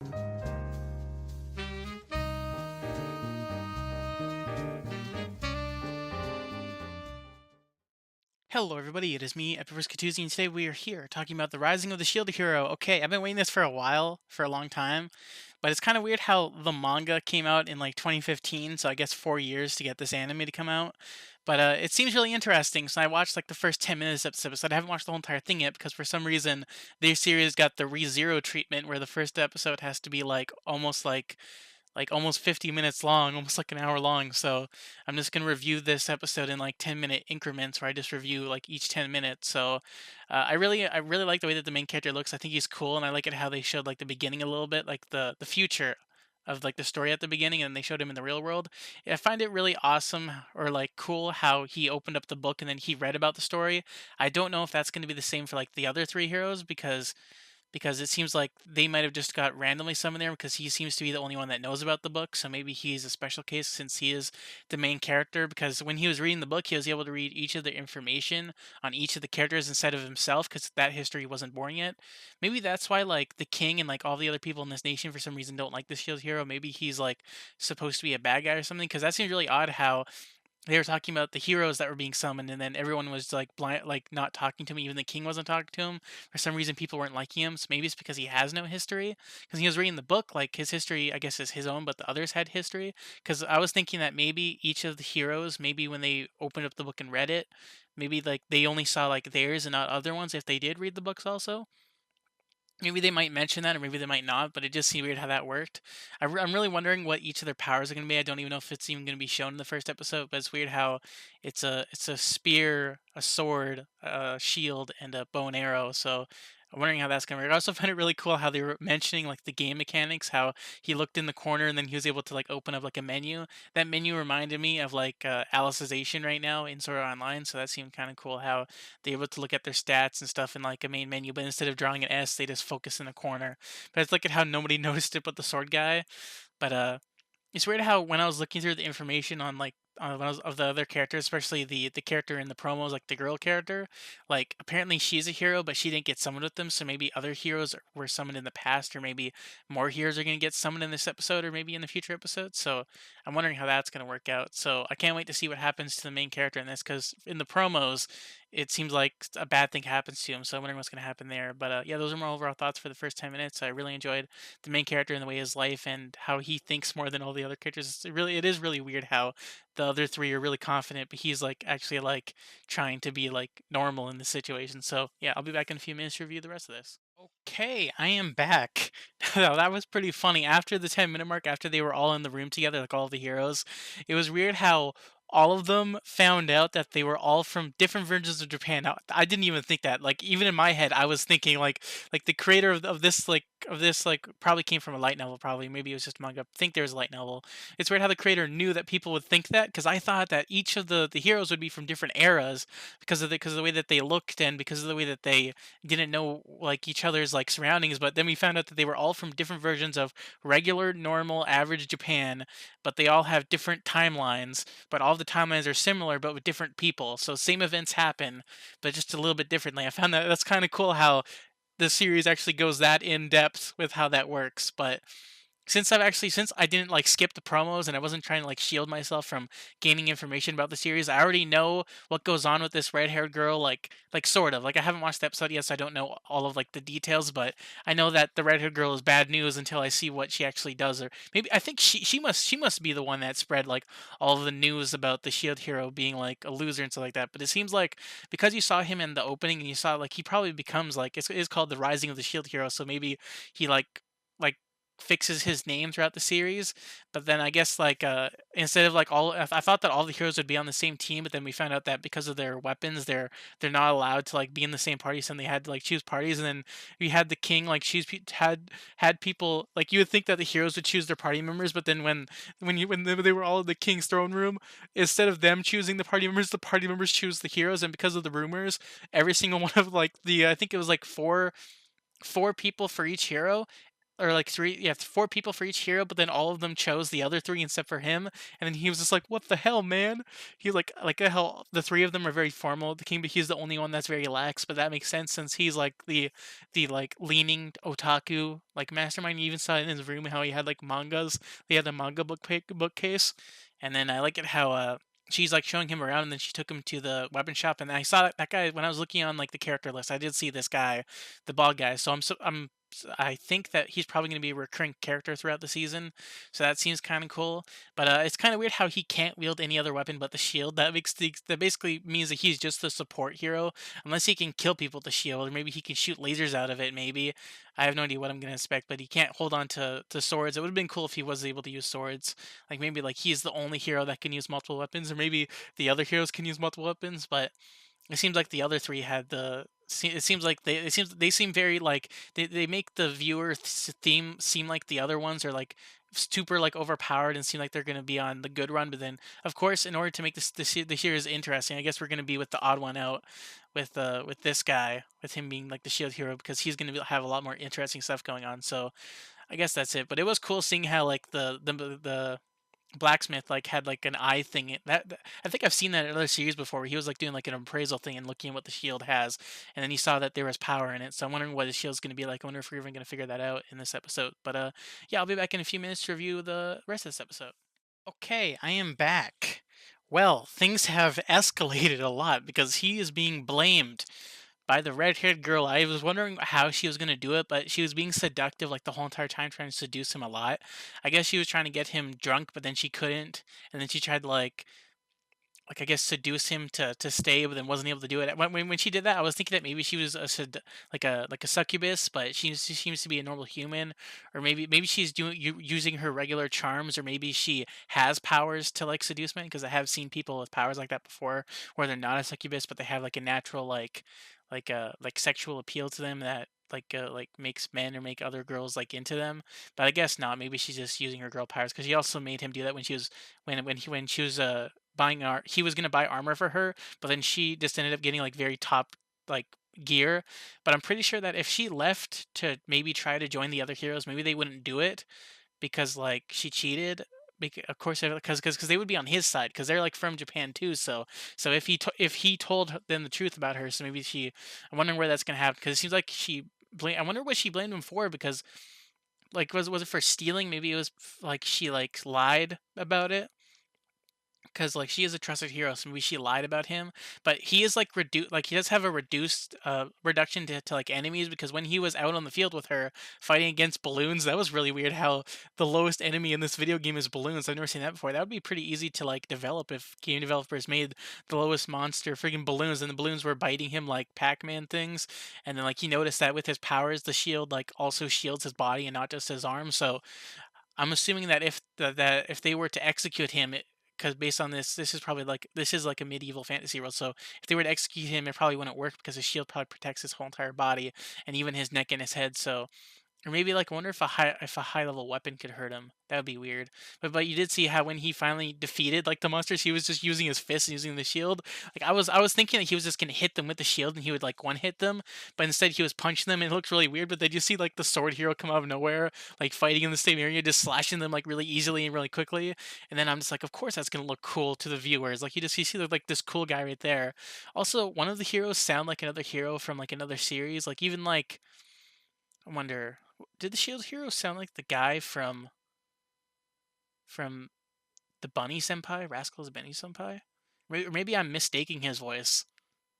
Hello everybody, it is me, Epicurus and today we are here talking about the Rising of the Shield Hero. Okay, I've been waiting this for a while, for a long time, but it's kind of weird how the manga came out in like 2015, so I guess 4 years to get this anime to come out. But it seems really interesting, so I watched like the first 10 minutes of this episode. I haven't watched the whole entire thing yet because for some reason their series got the ReZero treatment where the first episode has to be like almost 50 minutes long, almost like an hour long. So I'm just going to review this episode in like 10-minute increments where I just review like each 10 minutes. So I really like the way that the main character looks. I think he's cool and I like it how they showed like the beginning a little bit, like the future of like the story at the beginning and they showed him in the real world. I find it really awesome or like cool how he opened up the book and then he read about the story. I don't know if that's going to be the same for like the other three heroes because it seems like they might have just got randomly summoned there because he seems to be the only one that knows about the book. So maybe he's a special case since he is the main character. Because when he was reading the book, he was able to read each of the information on each of the characters instead of himself because that history wasn't born yet. Maybe that's why like the king and like all the other people in this nation for some reason don't like the shield hero. Maybe he's like supposed to be a bad guy or something. Because that seems really odd how they were talking about the heroes that were being summoned, and then everyone was like blind, like not talking to him. Even the king wasn't talking to him. For some reason, people weren't liking him. So maybe it's because he has no history. Because he was reading the book, like his history, I guess, is his own, but the others had history. Because I was thinking that maybe each of the heroes, maybe when they opened up the book and read it, maybe like they only saw like theirs and not other ones if they did read the books also. Maybe they might mention that, or maybe they might not, but it just seemed weird how that worked. I'm really wondering what each of their powers are going to be. I don't even know if it's even going to be shown in the first episode, but it's weird how it's a spear, a sword, a shield, and a bow and arrow. So I'm wondering how that's going to work. I also find it really cool how they were mentioning like the game mechanics, how he looked in the corner and then he was able to like open up like a menu. That menu reminded me of like Alicization right now in Sword Art Online, so that seemed kind of cool how they're able to look at their stats and stuff in like a main menu, but instead of drawing an S, they just focus in a corner. But it's like at how nobody noticed it but the sword guy. But it's weird how when I was looking through the information on like when I was, of the other characters, especially the character in the promos, like the girl character, like apparently she's a hero, but she didn't get summoned with them. So maybe other heroes were summoned in the past, or maybe more heroes are going to get summoned in this episode, or maybe in the future episodes. So I'm wondering how that's going to work out. So I can't wait to see what happens to the main character in this, because in the promos, it seems like a bad thing happens to him. So I'm wondering what's going to happen there. But yeah, those are my overall thoughts for the first 10 minutes. I really enjoyed the main character and the way his life and how he thinks more than all the other characters. It is really weird how the other three are really confident, but he's like actually like trying to be like normal in this situation. So yeah, I'll be back in a few minutes to review the rest of this. Okay, I am back. Now, that was pretty funny. After the 10-minute mark, after they were all in the room together, like all the heroes, it was weird how all of them found out that they were all from different versions of Japan. Now, I didn't even think that. Like even in my head, I was thinking like the creator of this like probably came from a light novel. Probably maybe it was just manga. I think there was a light novel. It's weird how the creator knew that people would think that because I thought that each of the heroes would be from different eras because of the way that they looked and because of the way that they didn't know like each other's like surroundings, but then we found out that they were all from different versions of regular normal average Japan, but they all have different timelines, but all the timelines are similar but with different people, so same events happen but just a little bit differently. I found that that's kind of cool how the series actually goes that in depth with how that works. But since I didn't like skip the promos and I wasn't trying to like shield myself from gaining information about the series, I already know what goes on with this red-haired girl, like sort of. Like I haven't watched the episode yet, so I don't know all of like the details, but I know that the red-haired girl is bad news until I see what she actually does. Or maybe I think she must be the one that spread like all of the news about the shield hero being like a loser and stuff like that. But it seems like because you saw him in the opening and you saw like he probably becomes like it's called the Rising of the Shield Hero, so maybe he like fixes his name throughout the series. But then I guess like instead of like I thought that all the heroes would be on the same team, but then we found out that because of their weapons, they're not allowed to like be in the same party, so they had to like choose parties. And then we had the king like had people like you would think that the heroes would choose their party members, but then when they were all in the king's throne room, instead of them choosing the party members choose the heroes. And because of the rumors, every single one of like the I think it was like four people for each hero, or like three, yeah, four people for each hero, but then all of them chose the other three except for him. And then he was just like, "What the hell, man?" He's like how the three of them are very formal with the king, but he's the only one that's very lax. But that makes sense since he's like the like leaning otaku like mastermind. You even saw it in his room how he had like mangas. He had the manga bookcase, and then I like it how she's like showing him around, and then she took him to the weapon shop, and I saw that guy when I was looking on like the character list. I did see this guy, the bald guy. So I think that he's probably going to be a recurring character throughout the season, so that seems kind of cool. But it's kind of weird how he can't wield any other weapon but the shield. That basically means that he's just the support hero, unless he can kill people with the shield, or maybe he can shoot lasers out of it. Maybe I have no idea what I'm going to expect, but he can't hold on to swords. It would have been cool if he was able to use swords. Like maybe like he's the only hero that can use multiple weapons, or maybe the other heroes can use multiple weapons, but it seems like the other three had it seems like they seem very like they make the viewer theme seem like the other ones are like super like overpowered and seem like they're going to be on the good run. But then of course in order to make the series interesting, I guess we're going to be with the odd one out with this guy, with him being like the shield hero, because he's going to have a lot more interesting stuff going on. So I guess that's it. But it was cool seeing how like the blacksmith like had like an eye thing I think I've seen that in other series before, where he was like doing like an appraisal thing and looking at what the shield has, and then he saw that there was power in it. So I'm wondering what the shield's going to be like. I wonder if we're even going to figure that out in this episode. But yeah, I'll be back in a few minutes to review the rest of this episode. Okay, I am back. Well, things have escalated a lot because he is being blamed by the red-haired girl. I was wondering how she was gonna do it, but she was being seductive like the whole entire time, trying to seduce him a lot. I guess she was trying to get him drunk, but then she couldn't, and then she tried to like I guess seduce him to stay, but then wasn't able to do it. When she did that, I was thinking that maybe she was like a succubus, but she seems to be a normal human, or maybe she's using her regular charms, or maybe she has powers to like seduce men. Because I have seen people with powers like that before, where they're not a succubus, but they have like a natural like sexual appeal to them that like makes men or make other girls like into them. But I guess not. Maybe she's just using her girl powers, because he also made him do that when she was when she was buying he was gonna buy armor for her, but then she just ended up getting like very top like gear. But I'm pretty sure that if she left to maybe try to join the other heroes, maybe they wouldn't do it because like she cheated. Of course, because they would be on his side because they're like from Japan too. So if he told them the truth about her, so maybe she. I'm wondering where that's gonna happen, because it seems like I wonder what she blamed him for, because like was it for stealing? Maybe it was like she like lied about it, because like she is a trusted hero, so maybe she lied about him. But he is like reduced, like he does have a reduction to like enemies, because when he was out on the field with her fighting against balloons, that was really weird. How the lowest enemy in this video game is balloons. I've never seen that before. That would be pretty easy to like develop if game developers made the lowest monster freaking balloons, and the balloons were biting him like Pac-Man things. And then like he noticed that with his powers, the shield like also shields his body and not just his arm. So I'm assuming that that if they were to execute him, because based on this is probably like this is like a medieval fantasy world. So if they were to execute him, it probably wouldn't work, because his shield probably protects his whole entire body and even his neck and his head. So, or maybe like I wonder if a high level weapon could hurt him. That would be weird. But you did see how when he finally defeated like the monsters, he was just using his fist and using the shield. Like I was thinking that he was just gonna hit them with the shield and he would like one hit them, but instead he was punching them and it looked really weird. But then you see like the sword hero come out of nowhere, like fighting in the same area, just slashing them like really easily and really quickly. And then I'm just like, of course that's gonna look cool to the viewers. Like you see like this cool guy right there. Also, one of the heroes sound like another hero from like another series. Like even like I wonder, did the Shield Hero sound like the guy from the Bunny Senpai, Rascal's Bunny Senpai? Or maybe I'm mistaking his voice.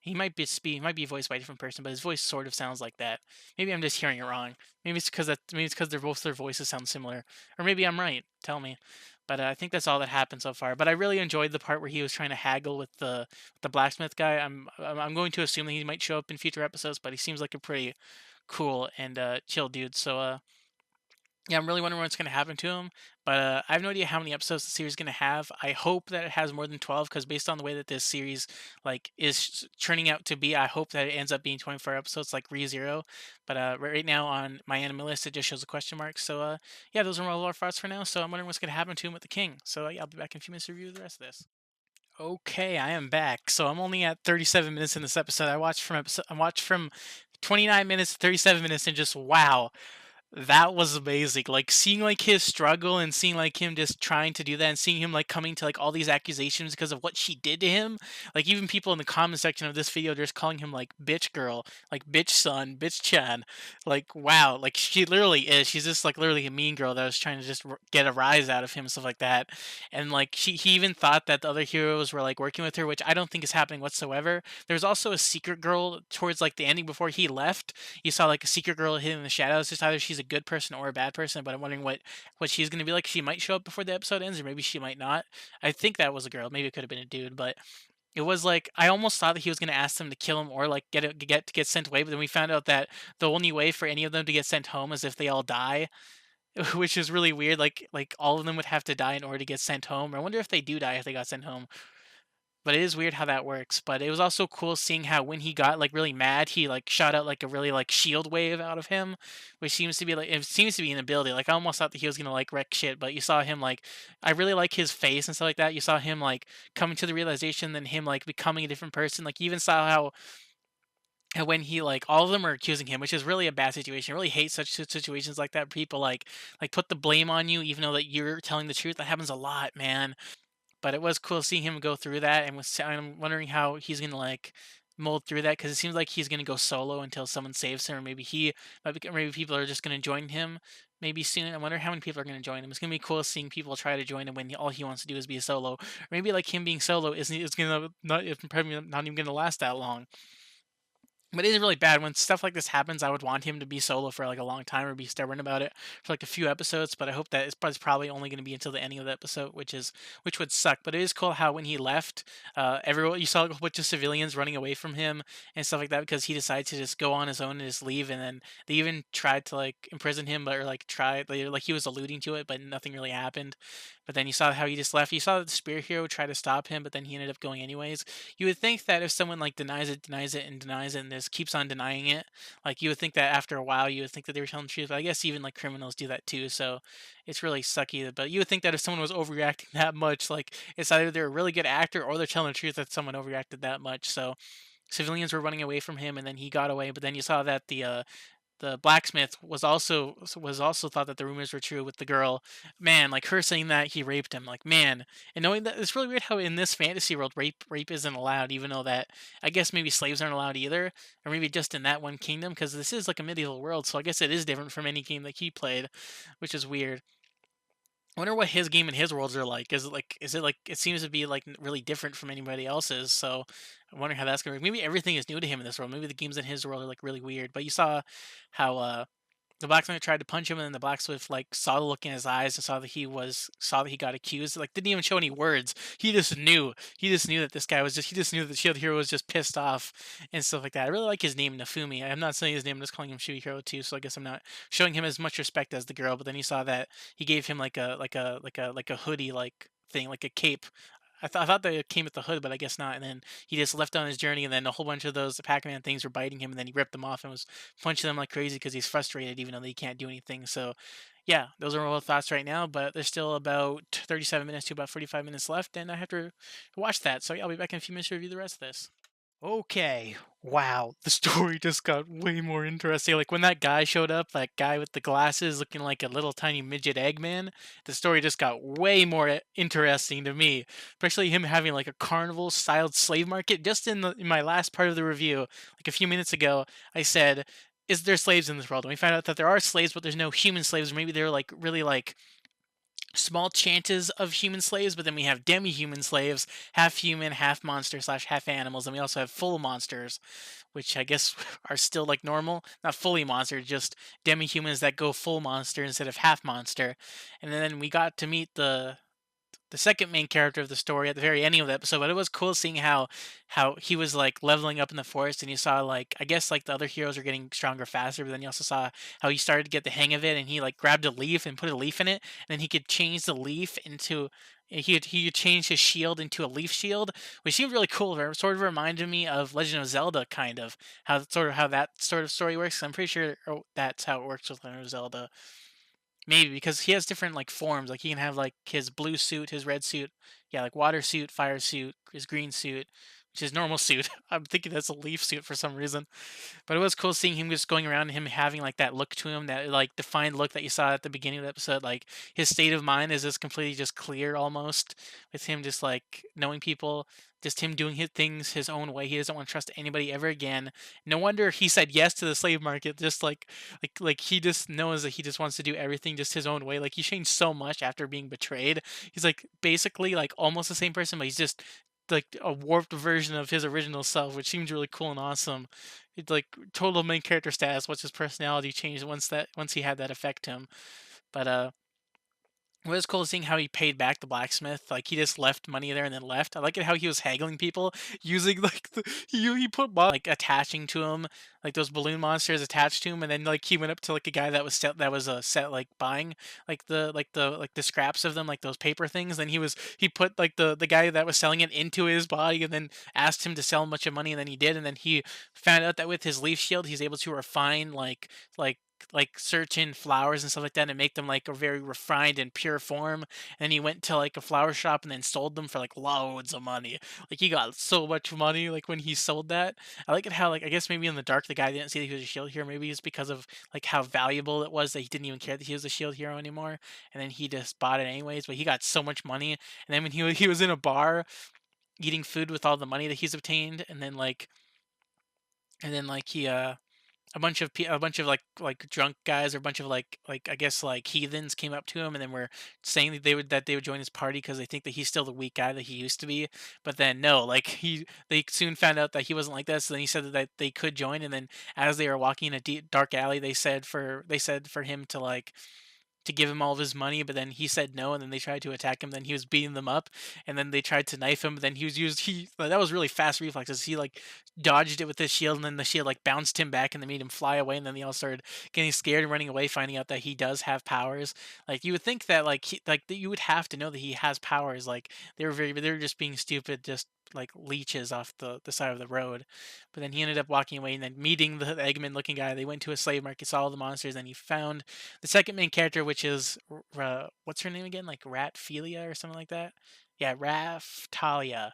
He might be voiced by a different person, but his voice sort of sounds like that. Maybe I'm just hearing it wrong. Maybe it's because they're both their voices sound similar, or maybe I'm right. Tell me. But I think that's all that happened so far. But I really enjoyed the part where he was trying to haggle with the blacksmith guy. I'm going to assume that he might show up in future episodes, but he seems like a pretty cool and chill dude. So yeah, I'm really wondering what's going to happen to him. But I have no idea how many episodes the series is going to have. I hope that it has more than 12, because based on the way that this series like is turning out to be, I hope that it ends up being 24 episodes like ReZero. But right now on my anime list, it just shows a question mark. So yeah, those are all our thoughts for now. So I'm wondering what's going to happen to him with the king. So yeah, I'll be back in a few minutes to review the rest of this. Okay, I am back. So I'm only at 37 minutes in this episode. I watched from 29 minutes to 37 minutes, and just wow. That was amazing. Like seeing like his struggle and seeing like him just trying to do that and seeing him like coming to like all these accusations because of what she did to him. Like even people in the comment section of this video just calling him like bitch girl, like bitch son, bitch Chan. Like wow, like she literally is. She's just like literally a mean girl that was trying to just get a rise out of him and stuff like that. And like he even thought that the other heroes were like working with her, which I don't think is happening whatsoever. There's also a secret girl towards like the ending before he left. You saw like a secret girl hidden in the shadows. It's either she's a good person or a bad person, but I'm wondering what she's gonna be like. She might show up before the episode ends, or maybe she might not. I think that was a girl. Maybe it could have been a dude, but it was like I almost thought that he was gonna ask them to kill him or like get sent away. But then we found out that the only way for any of them to get sent home is if they all die, which is really weird. Like all of them would have to die in order to get sent home. I wonder if they do die if they got sent home. But it is weird how that works. But it was also cool seeing how when he got like really mad, he like shot out like a really like shield wave out of him, which seems to be like it seems to be an ability. Like I almost thought that he was gonna like wreck shit, but you saw him like I really like his face and stuff like that. You saw him like coming to the realization, then him like becoming a different person. Like you even saw how when he like all of them are accusing him, which is really a bad situation. I really hate such situations like that. People like put the blame on you, even though that you're telling the truth. That happens a lot, man. But it was cool seeing him go through that, and I'm wondering how he's gonna like mold through that because it seems like he's gonna go solo until someone saves him, or maybe maybe people are just gonna join him maybe soon. I wonder how many people are gonna join him. It's gonna be cool seeing people try to join him when all he wants to do is be a solo, or maybe like him being solo is gonna not it's probably not even gonna last that long. But it is really bad when stuff like this happens. I would want him to be solo for like a long time or be stubborn about it for like a few episodes. But I hope that it's probably only going to be until the ending of the episode, which would suck. But it is cool how when he left, everyone you saw like, a whole bunch of civilians running away from him and stuff like that because he decided to just go on his own and just leave. And then they even tried to like imprison him, but or like like he was alluding to it, but nothing really happened. But then you saw how he just left. You saw that the spear hero tried to stop him, but then he ended up going anyways. You would think that if someone like denies it, and denies it, and just keeps on denying it, like you would think that after a while, you would think that they were telling the truth. But I guess even like criminals do that too, so it's really sucky. But you would think that if someone was overreacting that much, like it's either they're a really good actor or they're telling the truth that someone overreacted that much. So civilians were running away from him, and then he got away. But then you saw that the blacksmith was also thought that the rumors were true with the girl. Man, like her saying that he raped him, like man, and knowing that it's really weird how in this fantasy world rape isn't allowed, even though that I guess maybe slaves aren't allowed either, or maybe just in that one kingdom because this is like a medieval world, so I guess it is different from any game that he played, which is weird. I wonder what his game and his worlds are like. Is it like it seems to be like really different from anybody else's? So I wonder how that's gonna work. Maybe everything is new to him in this world. Maybe the games in his world are like really weird. But you saw how the blacksmith tried to punch him, and then the blacksmith like saw the look in his eyes and saw that he got accused. Like didn't even show any words. He just knew. He just knew that this guy was just. He just knew that the Shield Hero was just pissed off and stuff like that. I really like his name Nafumi. I'm not saying his name. I'm just calling him Shield Hero too. So I guess I'm not showing him as much respect as the girl. But then he saw that he gave him like a hoodie like thing, like a cape. I thought that it came with the hood, but I guess not. And then he just left on his journey, and then a whole bunch of those Pac-Man things were biting him, and then he ripped them off and was punching them like crazy because he's frustrated, even though he can't do anything. So, yeah, those are all thoughts right now. But there's still about 37 minutes to about 45 minutes left, and I have to watch that. So yeah, I'll be back in a few minutes to review the rest of this. Okay. Wow. The story just got way more interesting. Like when that guy showed up, that guy with the glasses looking like a little tiny midget Eggman, the story just got way more interesting to me. Especially him having like a carnival styled slave market. Just in my last part of the review, like a few minutes ago, I said, is there slaves in this world? And we found out that there are slaves, but there's no human slaves. Maybe they're like really like small chances of human slaves, but then we have demi-human slaves, half human, half monster slash half animals, and we also have full monsters, which I guess are still like normal, not fully monster, just demi-humans that go full monster instead of half monster. And then we got to meet the second main character of the story at the very ending of the episode. But it was cool seeing how he was like leveling up in the forest, and you saw like I guess like the other heroes are getting stronger faster. But then you also saw how he started to get the hang of it, and he like grabbed a leaf and put a leaf in it, and then he could change the leaf into. He could change his shield into a leaf shield, which seemed really cool. It sort of reminded me of Legend of Zelda, kind of how that sort of story works. I'm pretty sure that's how it works with Legend of Zelda. Maybe because he has different like forms. Like he can have like his blue suit, his red suit, yeah, like water suit, fire suit, his green suit. his normal suit. I'm thinking that's a leaf suit for some reason. But it was cool seeing him just going around and him having like that look to him, that like defined look that you saw at the beginning of the episode. Like his state of mind is just completely just clear almost, with him just like knowing people, just him doing his things his own way. He doesn't want to trust anybody ever again. No wonder he said yes to the slave market. Just like he just knows that he just wants to do everything just his own way. Like he changed so much after being betrayed. He's like basically like almost the same person, but he's just like a warped version of his original self, which seems really cool and awesome. It's like total main character status. What's his personality changed once he had that affect him. But it was cool seeing how he paid back the blacksmith. Like he just left money there and then left. I like it how he was haggling people using like he put like attaching to him, like those balloon monsters attached to him, and then like he went up to like a guy that was set like buying like the scraps of them, like those paper things. Then he put like the guy that was selling it into his body and then asked him to sell him much of money, and then he did, and then he found out that with his leaf shield he's able to refine like certain flowers and stuff like that and make them like a very refined and pure form. And then he went to like a flower shop and then sold them for like loads of money. Like he got so much money like when he sold that. I like it how like I guess maybe in the dark the guy didn't see that he was a shield hero. Maybe it's because of like how valuable it was that he didn't even care that he was a shield hero anymore. And then he just bought it anyways. But he got so much money. And then when he was in a bar eating food with all the money that he's obtained, and then like he a bunch of like drunk guys or a bunch of like I guess like heathens came up to him and then were saying that they would join his party because they think that he's still the weak guy that he used to be. But then no, like they soon found out that he wasn't like that. So then he said that they could join, and then as they were walking in a deep dark alley, they said for him to give him all of his money, but then he said no, and then they tried to attack him. Then he was beating them up, and then they tried to knife him. But then he that was really fast reflexes. He like dodged it with his shield, and then the shield like bounced him back, and they made him fly away. And then they all started getting scared and running away, finding out that he does have powers. Like you would think that that you would have to know that he has powers. Like they were just being stupid, just like leeches off the side of the road. But then he ended up walking away and then meeting the Eggman looking guy. They went to a slave market, saw all the monsters, and he found the second main character, which is what's her name again? Like Ratphilia or something like that. Yeah, Raftalia.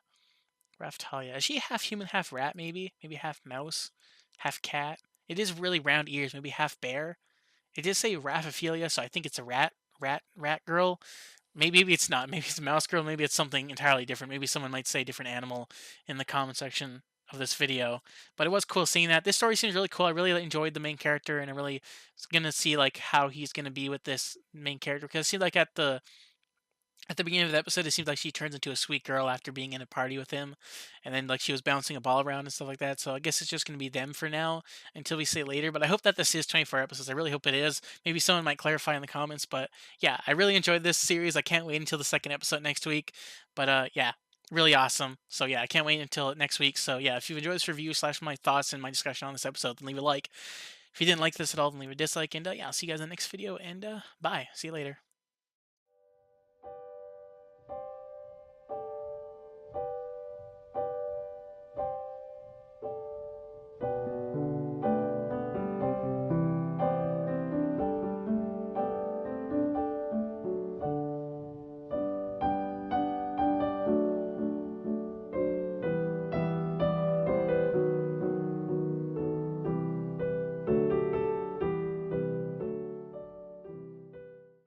Raftalia. Is she half human, half rat? Maybe half mouse, half cat. It is really round ears. Maybe half bear. It did say Raphophilia, so I think it's a rat girl. Maybe it's not. Maybe it's a mouse girl. Maybe it's something entirely different. Maybe someone might say different animal in the comment section of this video. But it was cool seeing that. This story seems really cool. I really enjoyed the main character, and I really was gonna see like how he's gonna be with this main character, because it seemed like at the beginning of the episode, it seems like she turns into a sweet girl after being in a party with him, and then like she was bouncing a ball around and stuff like that. So I guess it's just gonna be them for now until we see later. But I hope that this is 24 episodes. I really hope it is. Maybe someone might clarify in the comments. But yeah, I really enjoyed this series. I can't wait until the second episode next week. But yeah, really awesome. So yeah, I can't wait until next week. So yeah, if you've enjoyed this review slash my thoughts and my discussion on this episode, then leave a like. If you didn't like this at all, then leave a dislike. And yeah, I'll see you guys in the next video. And bye. See you later.